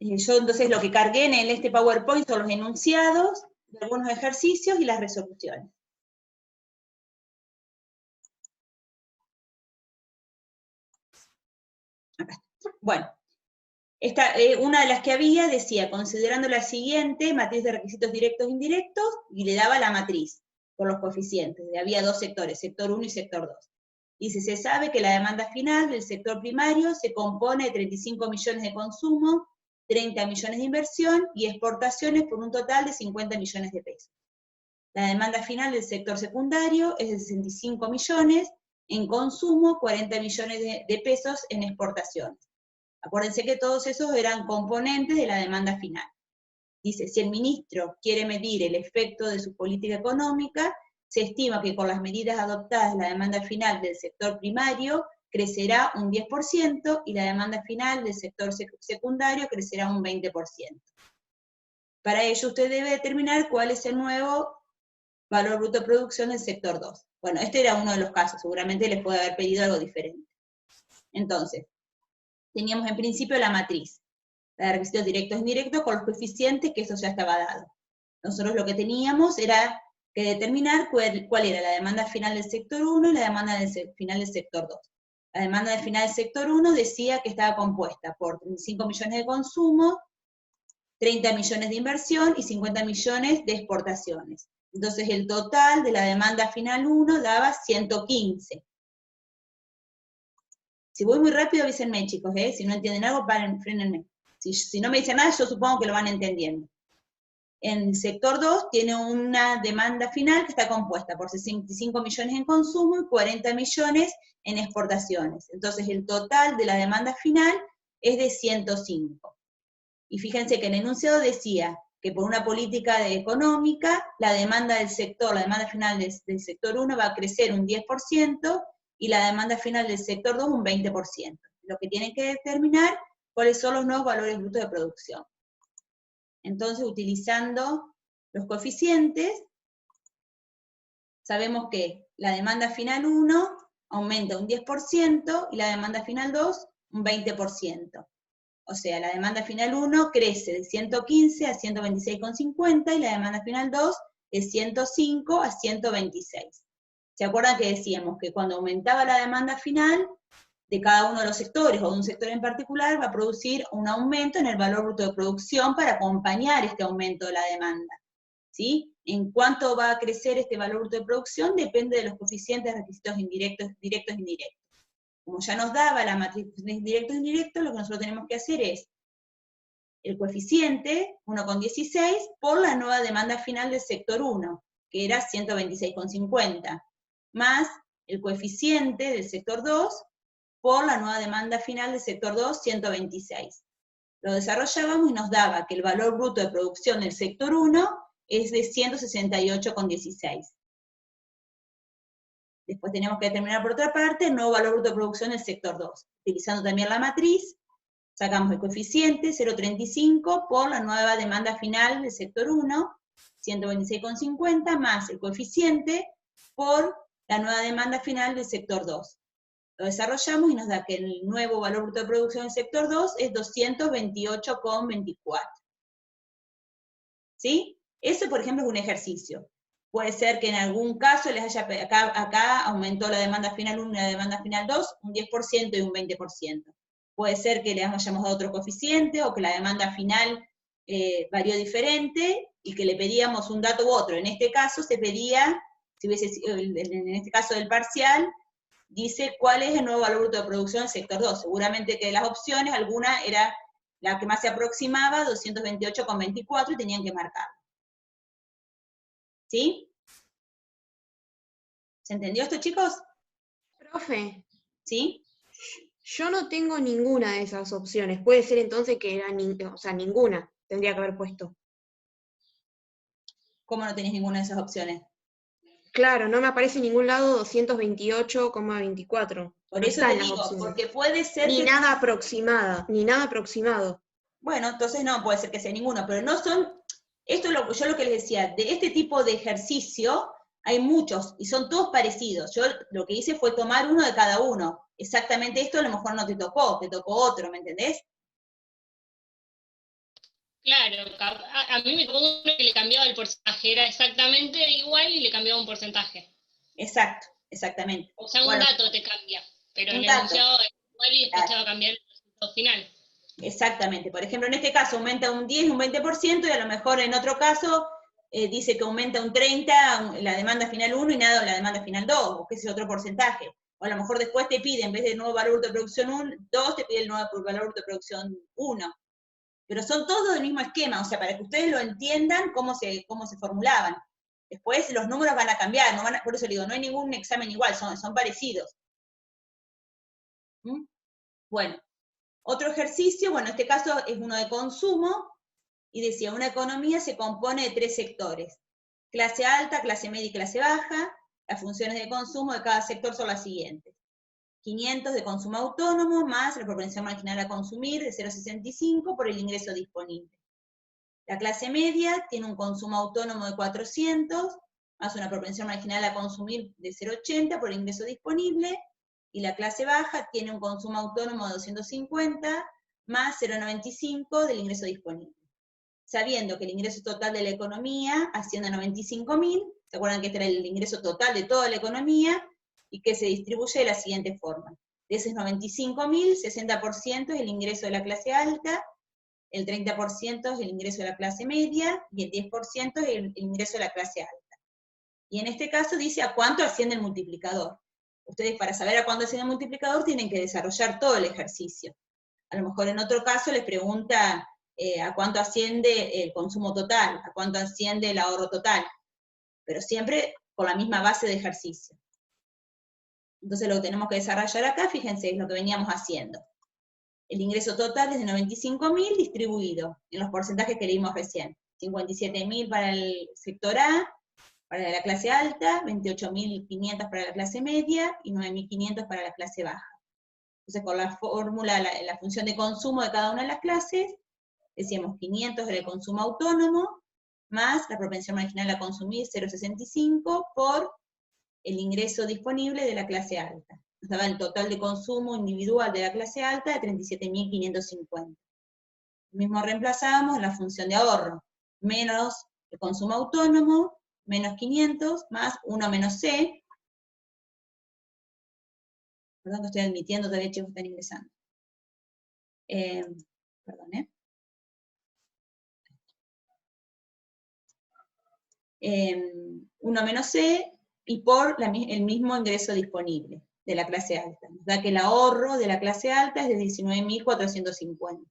Yo entonces lo que cargué en este PowerPoint son los enunciados de algunos ejercicios y las resoluciones. Acá está. Bueno, una de las que había decía, considerando la siguiente matriz de requisitos directos e indirectos, y le daba la matriz por los coeficientes. Había dos sectores, sector 1 y sector 2. Dice, se sabe que la demanda final del sector primario se compone de 35 millones de consumo, 30 millones de inversión y exportaciones por un total de 50 millones de pesos. La demanda final del sector secundario es de 65 millones en consumo, 40 millones de pesos en exportaciones. Acuérdense que todos esos eran componentes de la demanda final. Dice, si el ministro quiere medir el efecto de su política económica, se estima que con las medidas adoptadas la demanda final del sector primario crecerá un 10% y la demanda final del sector secundario crecerá un 20%. Para ello usted debe determinar cuál es el nuevo valor bruto de producción del sector 2. Bueno, este era uno de los casos, seguramente les puede haber pedido algo diferente. Entonces, teníamos en principio la matriz, la de requisitos directos e indirectos con los coeficientes, que eso ya estaba dado. Nosotros lo que teníamos era que determinar cuál era la demanda final del sector 1 y la demanda final del sector 2. La demanda final del sector 1 decía que estaba compuesta por 35 millones de consumo, 30 millones de inversión y 50 millones de exportaciones. Entonces el total de la demanda final 1 daba 115. Si voy muy rápido, avísenme, chicos, si no entienden algo, frénenme. Si no me dicen nada, yo supongo que lo van entendiendo. En el sector 2 tiene una demanda final que está compuesta por 65 millones en consumo y 40 millones en exportaciones. Entonces el total de la demanda final es de 105. Y fíjense que el enunciado decía que por una política económica, la demanda del sector, la demanda final del sector 1 va a crecer un 10% y la demanda final del sector 2 un 20%. Lo que tienen que determinar cuáles son los nuevos valores brutos de producción. Entonces, utilizando los coeficientes, sabemos que la demanda final 1 aumenta un 10% y la demanda final 2 un 20%. O sea, la demanda final 1 crece de 115 a 126,50 y la demanda final 2 de 105 a 126. ¿Se acuerdan que decíamos que cuando aumentaba la demanda final de cada uno de los sectores o de un sector en particular va a producir un aumento en el valor bruto de producción para acompañar este aumento de la demanda? ¿Sí? En cuánto va a crecer este valor bruto de producción depende de los coeficientes de requisitos directos e indirectos. Como ya nos daba la matriz de directos e indirectos, lo que nosotros tenemos que hacer es el coeficiente, 1,16, por la nueva demanda final del sector 1, que era 126,50, más el coeficiente del sector 2 por la nueva demanda final del sector 2, 126. Lo desarrollábamos y nos daba que el valor bruto de producción del sector 1 es de 168,16. Después tenemos que determinar por otra parte el nuevo valor bruto de producción del sector 2. Utilizando también la matriz, sacamos el coeficiente, 0,35, por la nueva demanda final del sector 1, 126,50, más el coeficiente por la nueva demanda final del sector 2. Lo desarrollamos y nos da que el nuevo valor bruto de producción del sector 2 es 228,24. ¿Sí? Ese, por ejemplo, es un ejercicio. Puede ser que en algún caso les haya, acá aumentó la demanda final 1 y la demanda final 2, un 10% y un 20%. Puede ser que le hayamos dado otro coeficiente, o que la demanda final varió diferente, y que le pedíamos un dato u otro. En este caso se pedía, si hubiese, en este caso del parcial, dice cuál es el nuevo valor bruto de producción del sector 2. Seguramente que de las opciones, alguna era la que más se aproximaba, 228,24, y tenían que marcarlo. ¿Sí? ¿Se entendió esto, chicos? Profe. ¿Sí? Yo no tengo ninguna de esas opciones. Puede ser entonces que era ninguna tendría que haber puesto. ¿Cómo no tenés ninguna de esas opciones? Claro, no me aparece en ningún lado 228,24. Por No eso está te en las digo, opciones. porque puede ser Ni que... nada aproximada, ni nada aproximado. Bueno, entonces no, puede ser que sea ninguno, pero no son... Esto es yo lo que les decía, de este tipo de ejercicio hay muchos, y son todos parecidos. Yo lo que hice fue tomar uno de cada uno. Exactamente esto a lo mejor no te tocó otro, ¿me entendés? Claro, a mí me tocó uno que le cambiaba el porcentaje, era exactamente igual y le cambiaba un porcentaje. Exacto, exactamente. O sea, un Bueno, dato te cambia, pero un el dato, enunciado es igual y después te claro, va a cambiar el resultado final. exactamente. Por ejemplo, en este caso aumenta un 10, un 20%, y a lo mejor en otro caso dice que aumenta un 30, la demanda final 1 y nada, la demanda final 2, o qué es otro porcentaje. O a lo mejor después te pide, en vez del nuevo valor bruto de producción 2, te pide el nuevo valor bruto de producción 1. Pero son todos del mismo esquema, o sea, para que ustedes lo entiendan cómo se formulaban. Después los números van a cambiar, por eso digo, no hay ningún examen igual, son parecidos. ¿Mm? Bueno, otro ejercicio, bueno, en este caso es uno de consumo, y decía, una economía se compone de 3 sectores, clase alta, clase media y clase baja. Las funciones de consumo de cada sector son las siguientes: 500 de consumo autónomo, más la propensión marginal a consumir de 0,65 por el ingreso disponible. La clase media tiene un consumo autónomo de 400, más una propensión marginal a consumir de 0,80 por el ingreso disponible, y la clase baja tiene un consumo autónomo de 250, más 0,95 del ingreso disponible. Sabiendo que el ingreso total de la economía asciende a 95.000, ¿se acuerdan que este era el ingreso total de toda la economía? Y que se distribuye de la siguiente forma: de esos 95.000, 60% es el ingreso de la clase alta, el 30% es el ingreso de la clase media, y el 10% es el ingreso de la clase alta. Y en este caso dice a cuánto asciende el multiplicador. Ustedes, para saber a cuánto asciende el multiplicador, tienen que desarrollar todo el ejercicio. A lo mejor en otro caso les pregunta a cuánto asciende el consumo total, a cuánto asciende el ahorro total, pero siempre por la misma base de ejercicio. Entonces lo que tenemos que desarrollar acá, fíjense, es lo que veníamos haciendo. El ingreso total es de 95.000 distribuido en los porcentajes que leímos recién. 57.000 para el sector A, para la clase alta, 28.500 para la clase media y 9.500 para la clase baja. Entonces, con la fórmula, la función de consumo de cada una de las clases, decíamos 500 del consumo autónomo, más la propensión marginal a consumir 0,65 por el ingreso disponible de la clase alta. Nos daba el total de consumo individual de la clase alta de 37.550. Mismo reemplazamos la función de ahorro, menos el consumo autónomo, menos 500, más 1 menos C. Perdón que estoy admitiendo, todavía chicos están ingresando. Perdón, 1 menos C, y por el mismo ingreso disponible de la clase alta. Nos da que el ahorro de la clase alta es de 19.450.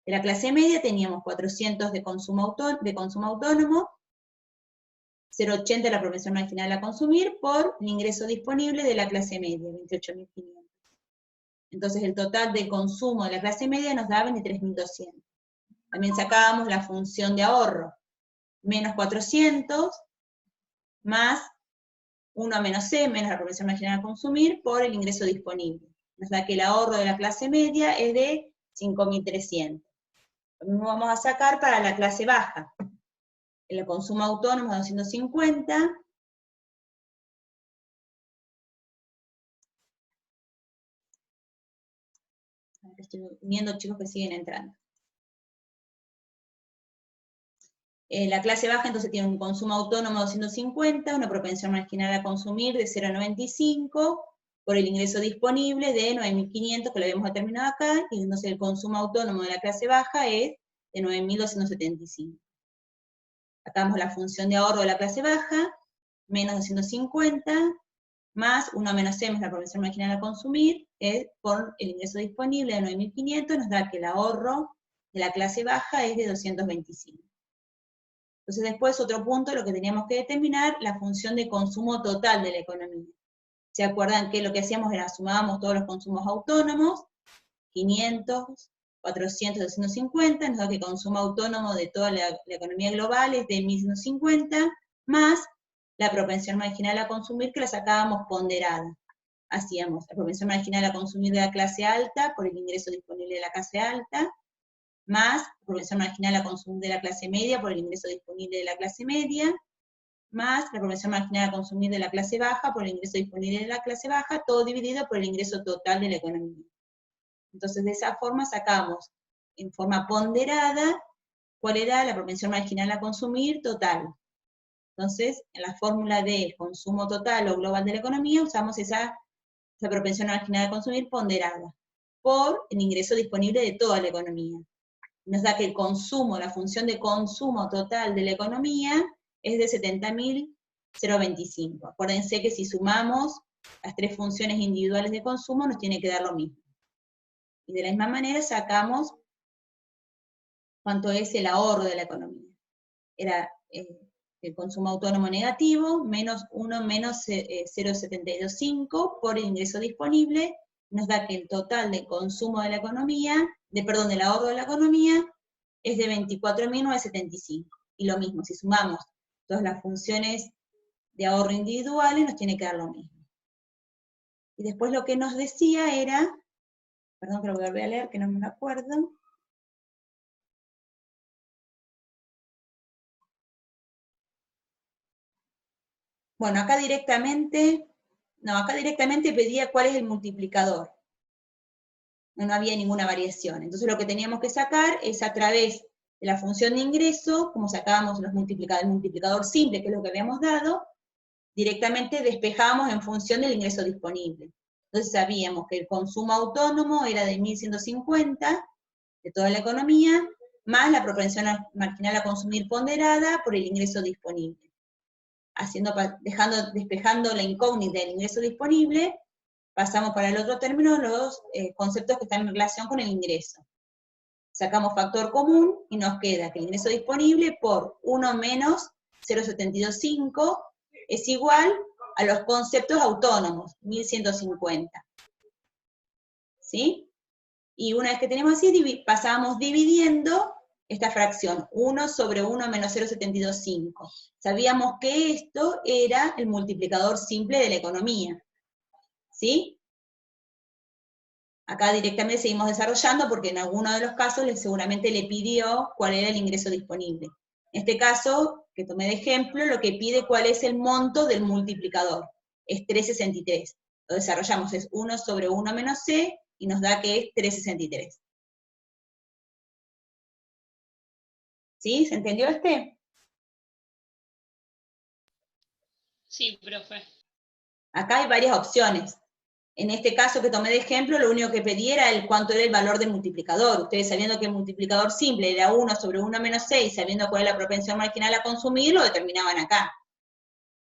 De la clase media teníamos 400 de consumo autónomo, 0,80 la propensión marginal a consumir, por el ingreso disponible de la clase media, 28.500. Entonces el total de consumo de la clase media nos da 23.200. También sacábamos la función de ahorro, menos 400, más 1 menos C, menos la propensión marginal a consumir, por el ingreso disponible. Nos da que el ahorro de la clase media es de 5.300. Lo mismo vamos a sacar para la clase baja. El consumo autónomo de 250, estoy viendo chicos que siguen entrando. La clase baja entonces tiene un consumo autónomo de 250, una propensión marginal a consumir de 0,95, por el ingreso disponible de 9.500, que lo habíamos determinado acá, y entonces el consumo autónomo de la clase baja es de 9.275. Sacamos la función de ahorro de la clase baja, menos 250, más 1 menos C, más la propensión marginal a consumir, por el ingreso disponible de 9.500, nos da que el ahorro de la clase baja es de 225. Entonces después, otro punto, lo que teníamos que determinar, la función de consumo total de la economía. ¿Se acuerdan que lo que hacíamos era sumábamos todos los consumos autónomos, 500, 400, 250, nos da que el consumo autónomo de toda la economía global es de 1.150, más la propensión marginal a consumir, que la sacábamos ponderada. Hacíamos la propensión marginal a consumir de la clase alta por el ingreso disponible de la clase alta, más la propensión marginal a consumir de la clase media por el ingreso disponible de la clase media, más la propensión marginal a consumir de la clase baja por el ingreso disponible de la clase baja, todo dividido por el ingreso total de la economía. Entonces, de esa forma sacamos, en forma ponderada, cuál era la propensión marginal a consumir total. Entonces, en la fórmula de consumo total o global de la economía, usamos esa propensión marginal a consumir ponderada por el ingreso disponible de toda la economía. Nos da que el consumo, la función de consumo total de la economía, es de 70.025. Acuérdense que si sumamos las tres funciones individuales de consumo, nos tiene que dar lo mismo. Y de la misma manera sacamos cuánto es el ahorro de la economía. Era el consumo autónomo negativo, menos 1 menos 0,725 por el ingreso disponible, nos da que el total de consumo de la economía, del ahorro de la economía, es de 24.975. Y lo mismo, si sumamos todas las funciones de ahorro individuales, nos tiene que dar lo mismo. Y después lo que nos decía era, perdón que lo voy a leer, que no me acuerdo. Bueno, acá directamente pedía cuál es el multiplicador. No había ninguna variación. Entonces lo que teníamos que sacar es a través de la función de ingreso, como sacábamos el multiplicador simple, que es lo que habíamos dado, directamente despejamos en función del ingreso disponible. Entonces sabíamos que el consumo autónomo era de 1.150 de toda la economía, más la propensión marginal a consumir ponderada por el ingreso disponible. Despejando la incógnita del ingreso disponible, pasamos para el otro término los conceptos que están en relación con el ingreso. Sacamos factor común y nos queda que el ingreso disponible por 1 menos 0,725 es igual a los conceptos autónomos, 1.150. ¿Sí? Y una vez que tenemos así, pasábamos dividiendo esta fracción, 1 sobre 1 menos 0,725. Sabíamos que esto era el multiplicador simple de la economía. ¿Sí? Acá directamente seguimos desarrollando porque en alguno de los casos seguramente le pidió cuál era el ingreso disponible. En este caso, que tomé de ejemplo, lo que pide cuál es el monto del multiplicador. Es 363. Lo desarrollamos, es 1 sobre 1 menos C, y nos da que es 363. ¿Sí? ¿Se entendió este? Sí, profe. Acá hay varias opciones. En este caso que tomé de ejemplo, lo único que pedí era cuánto era el valor del multiplicador. Ustedes sabiendo que el multiplicador simple era 1 sobre 1 menos 6, sabiendo cuál es la propensión marginal a consumir, lo determinaban acá.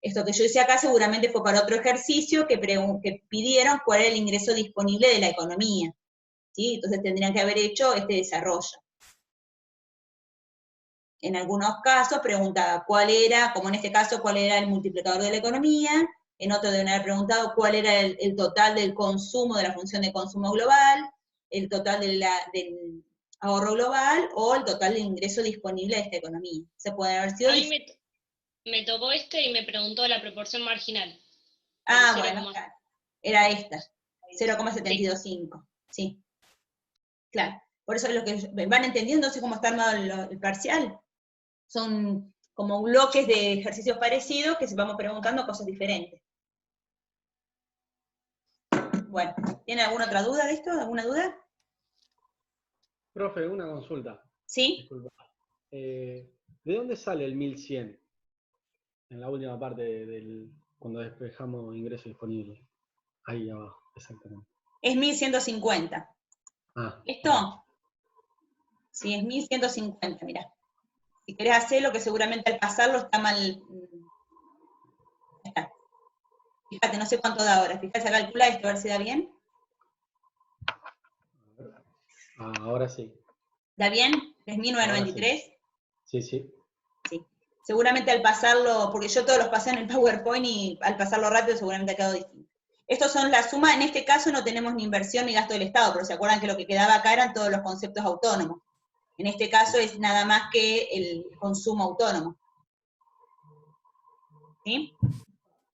Esto que yo hice acá seguramente fue para otro ejercicio que pidieron cuál era el ingreso disponible de la economía. ¿Sí? Entonces tendrían que haber hecho este desarrollo. En algunos casos preguntaba cuál era, como en este caso, cuál era el multiplicador de la economía. En otro deben haber preguntado cuál era el total del consumo de la función de consumo global, el total del ahorro global, o el total del ingreso disponible de esta economía. Se puede haber sido... A mí me tocó y me preguntó la proporción marginal. Ah, bueno, claro. Era esta, 0,725. Sí, claro. Por eso lo que van entendiendo, no sé cómo está armado el parcial. Son como bloques de ejercicios parecidos que se vamos preguntando cosas diferentes. Bueno, ¿tiene alguna otra duda de esto? ¿Alguna duda? Profe, una consulta. ¿Sí? Disculpa. ¿De dónde sale el 1100? En la última parte cuando despejamos ingreso disponible. Ahí abajo, exactamente. Es 1150. Ah. ¿Esto? Sí, es 1150, mirá. Si querés hacerlo, que seguramente al pasarlo está mal. Ya está. Fíjate, no sé cuánto da ahora. Fíjate, calcula esto, a ver si da bien. Ahora sí. ¿Da bien? ¿Es 1993? Sí, sí. Sí. Seguramente al pasarlo, porque yo todos los pasé en el PowerPoint y al pasarlo rápido seguramente ha quedado distinto. Estos son la suma, en este caso no tenemos ni inversión ni gasto del Estado, pero se acuerdan que lo que quedaba acá eran todos los conceptos autónomos. En este caso es nada más que el consumo autónomo. ¿Sí?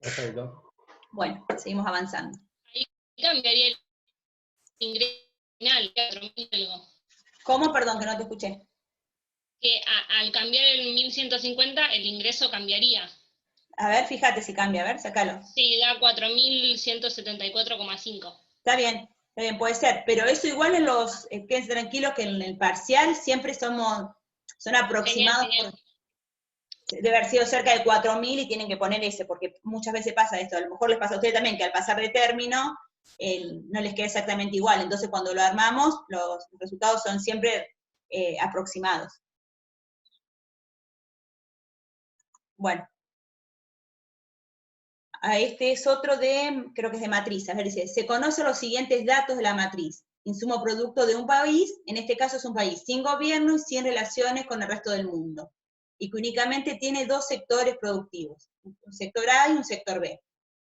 Perfecto. Bueno, seguimos avanzando. Ahí cambiaría el ingreso final, 4.000 algo. ¿Cómo? Perdón, que no te escuché. Que al cambiar el 1150, el ingreso cambiaría. A ver, fíjate si cambia, a ver, sácalo. Sí, da 4.174,5. Está bien, puede ser, pero eso igual en quédense tranquilos que en el parcial siempre somos, Son aproximados, Genial. debe haber sido cerca de 4.000 y tienen que poner ese, porque muchas veces pasa esto, a lo mejor les pasa a ustedes también, que al pasar de término, no les queda exactamente igual, entonces cuando lo armamos, los resultados son siempre aproximados. Bueno. Este es otro creo que es de matriz, a ver, dice, se conocen los siguientes datos de la matriz. Insumo producto de un país, en este caso es un país sin gobierno y sin relaciones con el resto del mundo, y que únicamente tiene dos sectores productivos, un sector A y un sector B.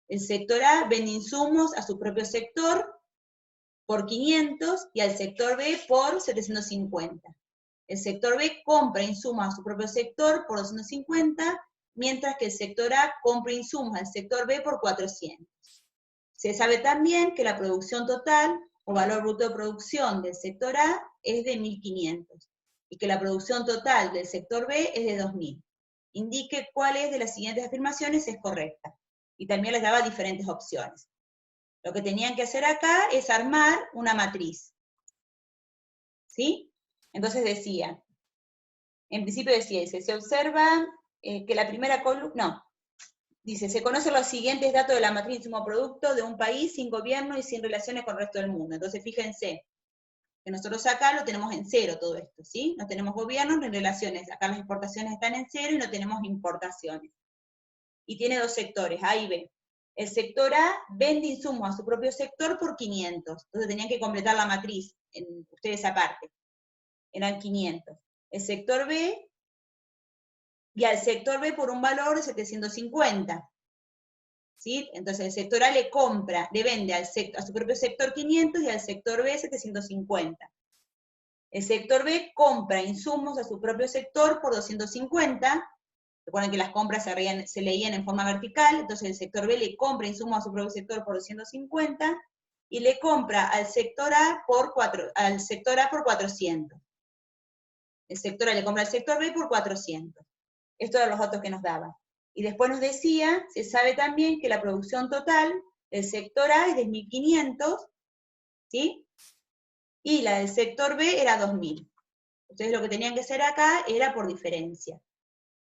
El sector A vende insumos a su propio sector por 500 y al sector B por 750. El sector B compra insumos a su propio sector por 250, mientras que el sector A compra insumos al sector B por 400. Se sabe también que la producción total, o valor bruto de producción del sector A, es de 1.500, y que la producción total del sector B es de 2.000. Indique cuál de las siguientes afirmaciones es correcta. Y también les daba diferentes opciones. Lo que tenían que hacer acá es armar una matriz. ¿Sí? Entonces decía, en principio decía, dice, se observa que la primera columna, no, dice, se conocen los siguientes datos de la matriz de insumo producto de un país sin gobierno y sin relaciones con el resto del mundo. Entonces fíjense, que nosotros acá lo tenemos en cero todo esto, ¿sí? No tenemos gobierno ni relaciones, acá las exportaciones están en cero y no tenemos importaciones. Y tiene dos sectores, A y B. El sector A vende insumos a su propio sector por 500, entonces tenían que completar la matriz, ustedes aparte, eran 500. El sector B, y al sector B por un valor de 750. ¿Sí? Entonces el sector A le vende a su propio sector 500 y al sector B 750. El sector B compra insumos a su propio sector por 250. Recuerden que las compras se leían en forma vertical, entonces el sector B le compra insumos a su propio sector por 250 y le compra al sector A por 400. El sector A le compra al sector B por 400. Estos eran los datos que nos daban. Y después nos decía, se sabe también que la producción total del sector A es de 1.500, ¿sí? Y la del sector B era 2.000. Ustedes lo que tenían que hacer acá era por diferencia.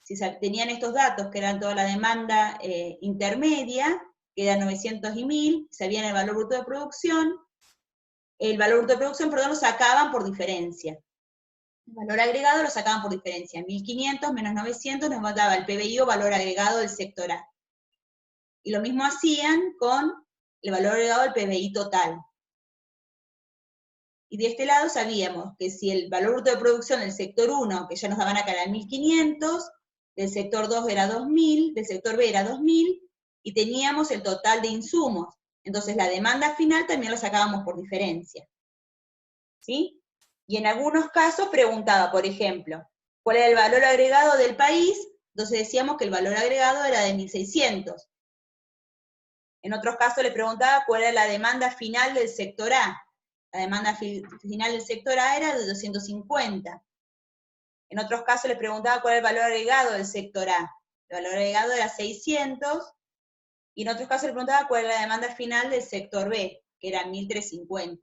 Si tenían estos datos, que eran toda la demanda intermedia, que eran 900 y 1.000, sabían el valor bruto de producción, lo sacaban por diferencia. El valor agregado lo sacaban por diferencia. 1.500 menos 900 nos daba el PBI o valor agregado del sector A. Y lo mismo hacían con el valor agregado del PBI total. Y de este lado sabíamos que si el valor bruto de producción del sector 1, que ya nos daban acá, era 1.500, del sector 2 era 2.000, del sector B era 2.000, y teníamos el total de insumos. Entonces la demanda final también la sacábamos por diferencia. ¿Sí? Y en algunos casos preguntaba, por ejemplo, ¿cuál era el valor agregado del país? Entonces decíamos que el valor agregado era de 1.600. En otros casos le preguntaba cuál era la demanda final del sector A. La demanda final del sector A era de 250. En otros casos le preguntaba cuál era el valor agregado del sector A. El valor agregado era 600. Y en otros casos le preguntaba cuál era la demanda final del sector B, que era 1.350.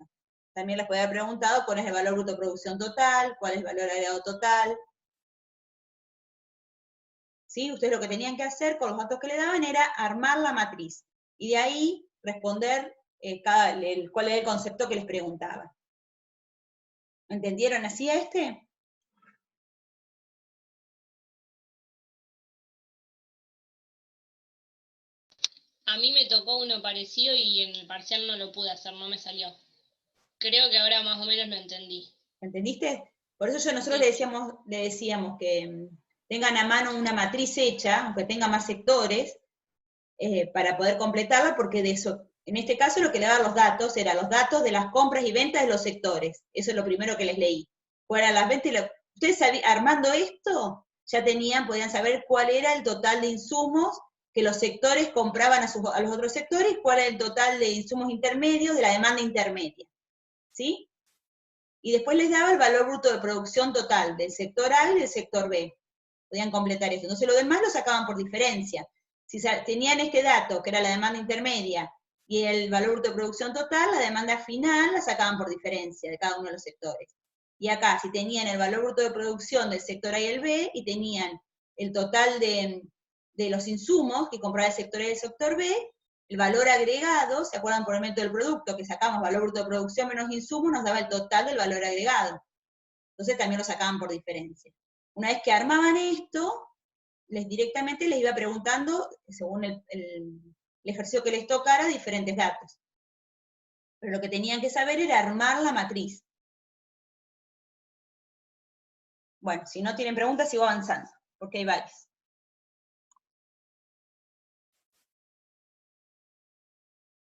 También les podía haber preguntado cuál es el valor bruto de producción total, cuál es el valor agregado total. ¿Sí? Ustedes lo que tenían que hacer con los datos que le daban era armar la matriz. Y de ahí responder cuál era el concepto que les preguntaba. ¿Entendieron así a este? A mí me tocó uno parecido y en el parcial no lo pude hacer, no me salió. Creo que ahora más o menos lo entendí. ¿Entendiste? Por eso nosotros Sí. le decíamos que tengan a mano una matriz hecha, aunque tenga más sectores, para poder completarla, porque de eso, en este caso lo que le daban los datos, eran los datos de las compras y ventas de los sectores. Eso es lo primero que les leí. Fueran las ventas ustedes armando esto, ya podían saber cuál era el total de insumos que los sectores compraban a los otros sectores, cuál era el total de insumos intermedios de la demanda intermedia. ¿Sí? Y después les daba el valor bruto de producción total del sector A y del sector B. Podían completar eso. Entonces lo demás lo sacaban por diferencia. Si tenían este dato, que era la demanda intermedia, y el valor bruto de producción total, la demanda final la sacaban por diferencia de cada uno de los sectores. Y acá, si tenían el valor bruto de producción del sector A y el B, y tenían el total de los insumos que compraba el sector A y el sector B, el valor agregado, ¿se acuerdan por el método del producto, que sacamos valor bruto de producción menos insumos, nos daba el total del valor agregado? Entonces también lo sacaban por diferencia. Una vez que armaban esto, directamente les iba preguntando, según el ejercicio que les tocara, diferentes datos. Pero lo que tenían que saber era armar la matriz. Bueno, si no tienen preguntas, sigo avanzando, porque hay varias.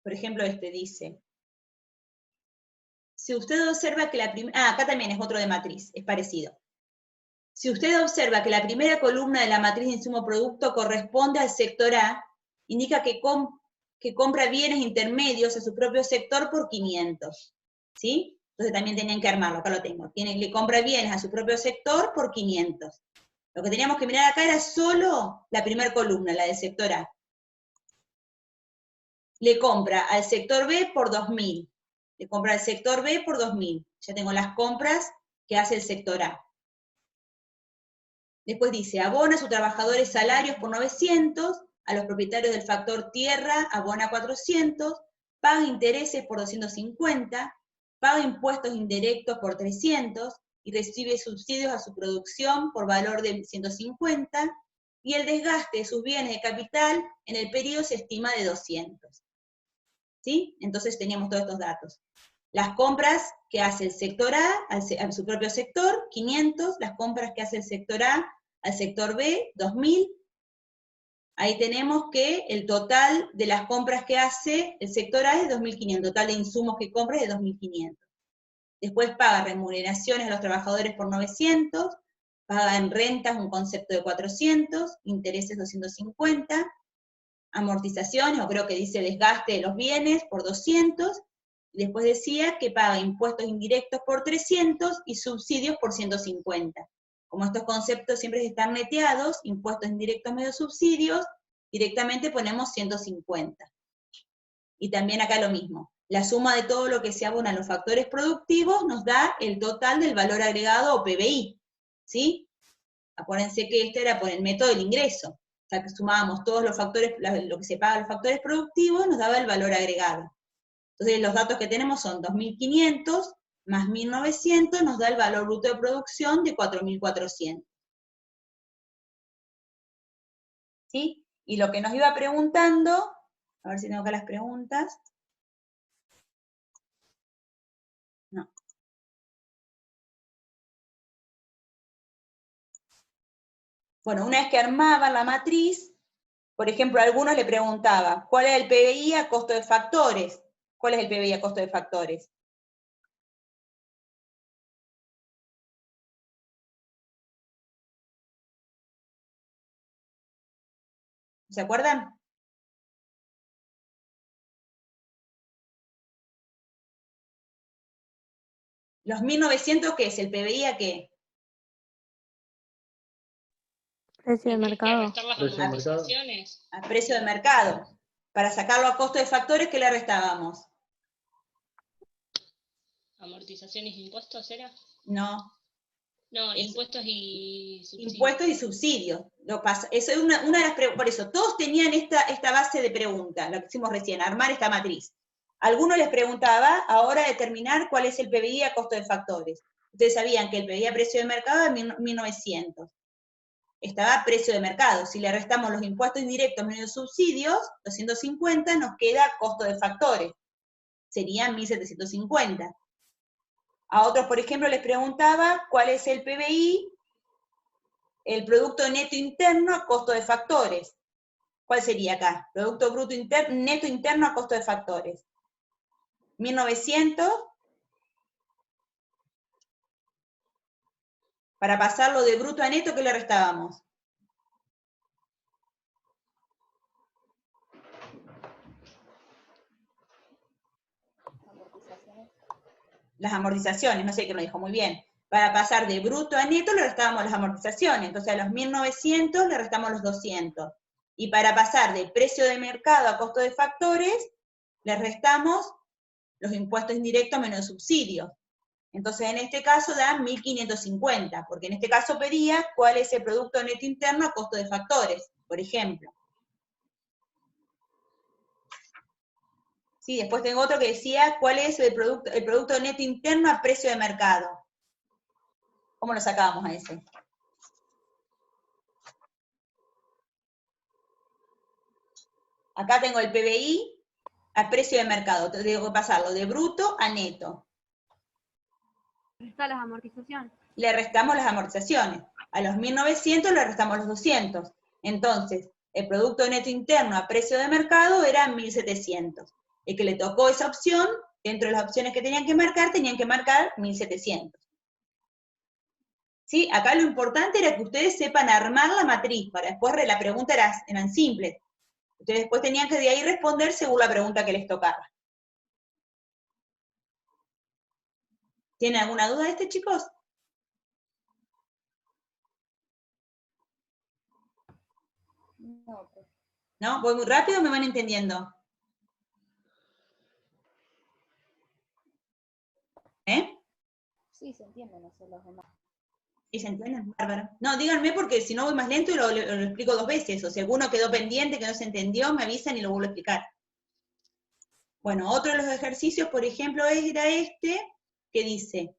Por ejemplo, este dice, si usted observa que la primera, acá también es otro de matriz, es parecido. Si usted observa que la primera columna de la matriz de insumo-producto corresponde al sector A, indica que compra bienes intermedios a su propio sector por 500, ¿sí? Entonces también tenían que armarlo, acá lo tengo. Le compra bienes a su propio sector por 500. Lo que teníamos que mirar acá era solo la primera columna, la del sector A. Le compra al sector B por 2.000. Le compra al sector B por 2.000. Ya tengo las compras que hace el sector A. Después dice, abona a sus trabajadores salarios por 900, a los propietarios del factor tierra abona 400, paga intereses por 250, paga impuestos indirectos por 300, y recibe subsidios a su producción por valor de 150, y el desgaste de sus bienes de capital en el periodo se estima de 200. ¿Sí? Entonces teníamos todos estos datos. Las compras que hace el sector A a su propio sector, 500, las compras que hace el sector A al sector B, 2.000. Ahí tenemos que el total de las compras que hace el sector A es 2.500, el total de insumos que compra es de 2.500. Después paga remuneraciones a los trabajadores por 900, paga en rentas un concepto de 400, intereses 250, amortizaciones, o creo que dice desgaste de los bienes, por 200, y después decía que paga impuestos indirectos por 300 y subsidios por 150. Como estos conceptos siempre están neteados, impuestos indirectos medio subsidios, directamente ponemos 150. Y también acá lo mismo. La suma de todo lo que se abona a los factores productivos nos da el total del valor agregado o PBI, ¿sí? Acuérdense que este era por el método del ingreso. O sea, que sumábamos todos los factores, lo que se paga a los factores productivos, nos daba el valor agregado. Entonces los datos que tenemos son 2.500 más 1.900, nos da el valor bruto de producción de 4.400. ¿Sí? Y lo que nos iba preguntando, a ver si tengo acá las preguntas. No. Bueno, una vez que armaba la matriz, por ejemplo, a algunos le preguntaba, ¿cuál es el PBI a costo de factores? ¿Cuál es el PBI a costo de factores? ¿Se acuerdan? ¿Los 1.900 qué es? ¿El PBI a qué? Precio de Tienes que mercado. restar las Precio de mercado. amortizaciones. A precio de mercado. Para sacarlo a costo de factores, ¿qué le restábamos? ¿Amortizaciones e impuestos era? No. No, Es- impuestos y subsidios. Impuestos y subsidios. Eso es una de las preguntas. Por eso, todos tenían esta base de preguntas, lo que hicimos recién, armar esta matriz. Algunos les preguntaba, ahora determinar cuál es el PBI a costo de factores. Ustedes sabían que el PBI a precio de mercado es 1.900. Estaba a precio de mercado. Si le restamos los impuestos indirectos menos los subsidios, 250, nos queda costo de factores. Serían 1.750. A otros, por ejemplo, les preguntaba cuál es el PBI, el producto neto interno a costo de factores. ¿Cuál sería acá? Producto bruto neto interno a costo de factores. 1.900. Para pasarlo de bruto a neto, ¿qué le restábamos? Las amortizaciones, no sé qué me dijo muy bien. Para pasar de bruto a neto le restábamos las amortizaciones, entonces a los 1.900 le restamos los 200. Y para pasar de precio de mercado a costo de factores, le restamos los impuestos indirectos menos subsidios. Entonces, en este caso da 1.550, porque en este caso pedía cuál es el producto neto interno a costo de factores, por ejemplo. Sí, después tengo otro que decía cuál es el producto neto interno a precio de mercado. ¿Cómo lo sacábamos a ese? Acá tengo el PBI a precio de mercado, tengo que pasarlo de bruto a neto. Restar las amortizaciones. Le restamos las amortizaciones. A los 1.900 le restamos los 200. Entonces, el producto neto interno a precio de mercado era 1.700. El que le tocó esa opción, dentro de las opciones que tenían que marcar 1.700. ¿Sí? Acá lo importante era que ustedes sepan armar la matriz, para después la pregunta eran simples. Ustedes después tenían que de ahí responder según la pregunta que les tocaba. ¿Tienen alguna duda de este, chicos? No, pues. ¿No? ¿Voy muy rápido o me van entendiendo? ¿Eh? Sí, se entiende, no sé los demás. ¿Y se entienden? Bárbaro. No, díganme porque si no voy más lento y lo explico 2 veces. O si alguno quedó pendiente, que no se entendió, me avisan y lo vuelvo a explicar. Bueno, otro de los ejercicios, por ejemplo, era este, que dice,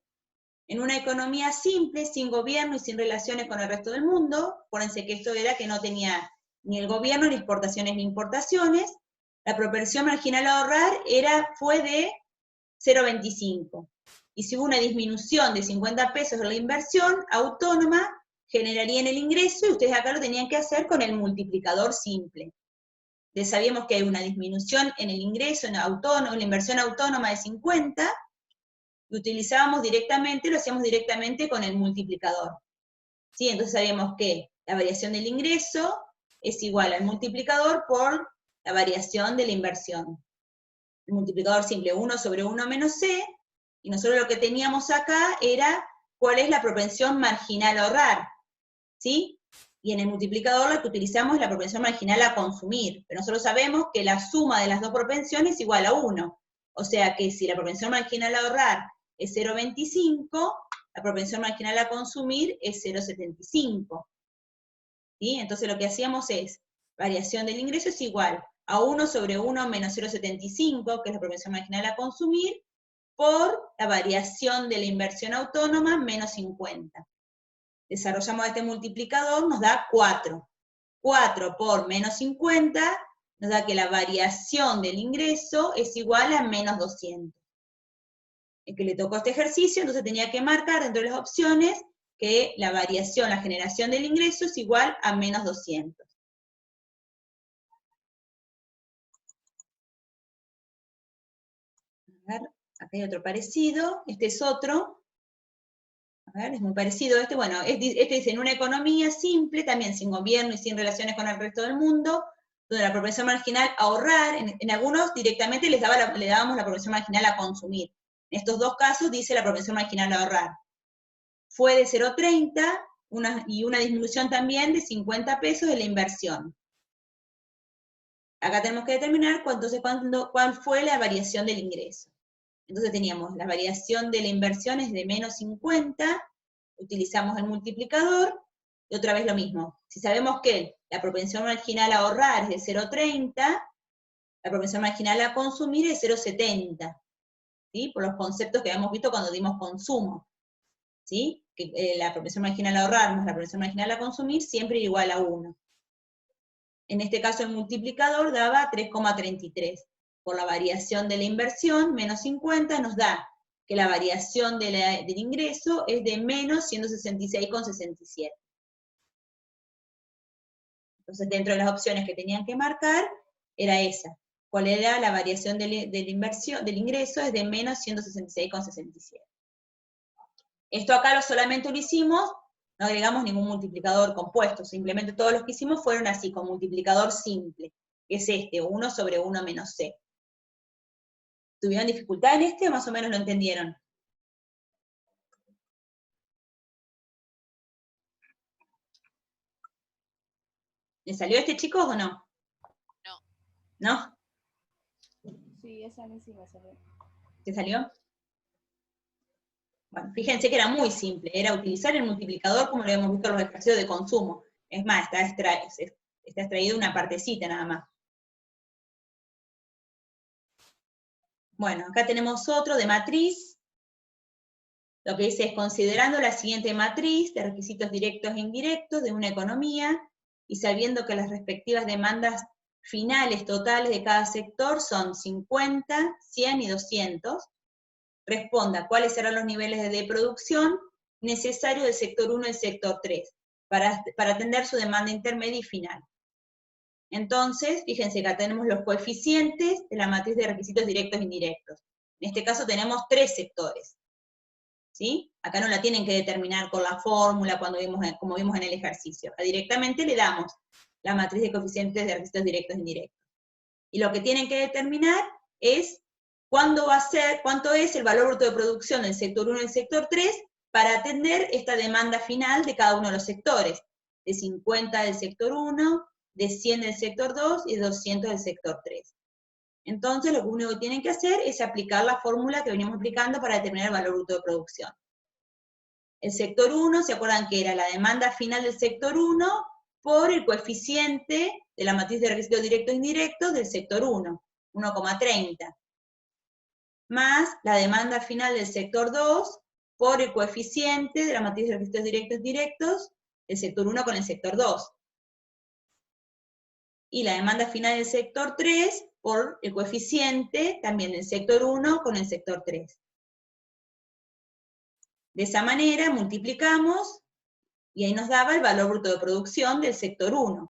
en una economía simple, sin gobierno y sin relaciones con el resto del mundo, acuérdense que esto era que no tenía ni el gobierno, ni exportaciones ni importaciones, la propensión marginal a ahorrar fue de 0,25. Y si hubo una disminución de 50 pesos en la inversión autónoma, generaría en el ingreso, y ustedes acá lo tenían que hacer con el multiplicador simple. Ya sabíamos que hay una disminución en el ingreso en la inversión autónoma de 50, y utilizábamos directamente, lo hacíamos directamente con el multiplicador. ¿Sí? Entonces sabíamos que la variación del ingreso es igual al multiplicador por la variación de la inversión. El multiplicador simple, 1 sobre 1 menos C, y nosotros lo que teníamos acá era cuál es la propensión marginal a ahorrar, ¿sí? Y en el multiplicador lo que utilizamos es la propensión marginal a consumir, pero nosotros sabemos que la suma de las dos propensiones es igual a 1, o sea que si la propensión marginal a ahorrar es 0,25, la propensión marginal a consumir es 0,75, ¿sí? Entonces lo que hacíamos es, variación del ingreso es igual a 1 sobre 1 menos 0,75, que es la propensión marginal a consumir, por la variación de la inversión autónoma menos 50. Desarrollamos este multiplicador, nos da 4. 4 por menos 50 nos da que la variación del ingreso es igual a menos 200. El que le tocó este ejercicio, entonces tenía que marcar dentro de las opciones que la variación, la generación del ingreso es igual a menos 200. A ver, acá hay otro parecido, este es otro. A ver, es muy parecido a este. Bueno, este dice, en una economía simple, también sin gobierno y sin relaciones con el resto del mundo, donde la propensión marginal a ahorrar, en algunos directamente le dábamos la propensión marginal a consumir. En estos dos casos dice la propensión marginal a ahorrar. Fue de 0,30 y una disminución también de 50 pesos de la inversión. Acá tenemos que determinar cuál fue la variación del ingreso. Entonces teníamos la variación de la inversión es de menos 50, utilizamos el multiplicador, y otra vez lo mismo. Si sabemos que la propensión marginal a ahorrar es de 0,30, la propensión marginal a consumir es 0,70, ¿sí? Por los conceptos que habíamos visto cuando dimos consumo, ¿sí? Que la propensión marginal a ahorrar más la propensión marginal a consumir siempre es igual a 1. En este caso el multiplicador daba 3,33. Por la variación de la inversión, menos 50, nos da que la variación del ingreso es de menos 166,67. Entonces, dentro de las opciones que tenían que marcar, era esa. ¿Cuál era la variación de la inversión, del ingreso? Es de menos 166,67. Esto acá solamente lo hicimos, no agregamos ningún multiplicador compuesto, simplemente todos los que hicimos fueron así, con multiplicador simple, que es este, 1 sobre 1 menos C. ¿Tuvieron dificultad en este o más o menos lo entendieron? ¿Le salió este, chicos, o no? No. ¿No? Sí, esa a mí sí me salió. ¿Te salió? Bueno, fíjense que era muy simple, era utilizar el multiplicador como lo habíamos visto en los ejercicios de consumo. Es más, está extraído una partecita nada más. Bueno, acá tenemos otro de matriz. Lo que dice es, considerando la siguiente matriz de requisitos directos e indirectos de una economía, y sabiendo que las respectivas demandas finales totales de cada sector son 50, 100 y 200, responda cuáles serán los niveles de producción necesarios del sector 1 y el sector 3, para atender su demanda intermedia y final. Entonces, fíjense que acá tenemos los coeficientes de la matriz de requisitos directos e indirectos. En este caso tenemos 3 sectores. ¿Sí? Acá no la tienen que determinar con la fórmula como vimos en el ejercicio. Acá directamente le damos la matriz de coeficientes de requisitos directos e indirectos. Y lo que tienen que determinar es cuánto es el valor bruto de producción del sector 1 y el sector 3 para atender esta demanda final de cada uno de los sectores. De 50 del sector 1, de 100 del sector 2 y de 200 del sector 3. Entonces, lo único que tienen que hacer es aplicar la fórmula que venimos aplicando para determinar el valor bruto de producción. El sector 1, ¿se acuerdan que era la demanda final del sector 1 por el coeficiente de la matriz de requisitos directos e indirectos del sector 1, 1,30, más la demanda final del sector 2 por el coeficiente de la matriz de requisitos directos e indirectos del sector 1 con el sector 2. Y la demanda final del sector 3 por el coeficiente también del sector 1 con el sector 3. De esa manera multiplicamos y ahí nos daba el valor bruto de producción del sector 1.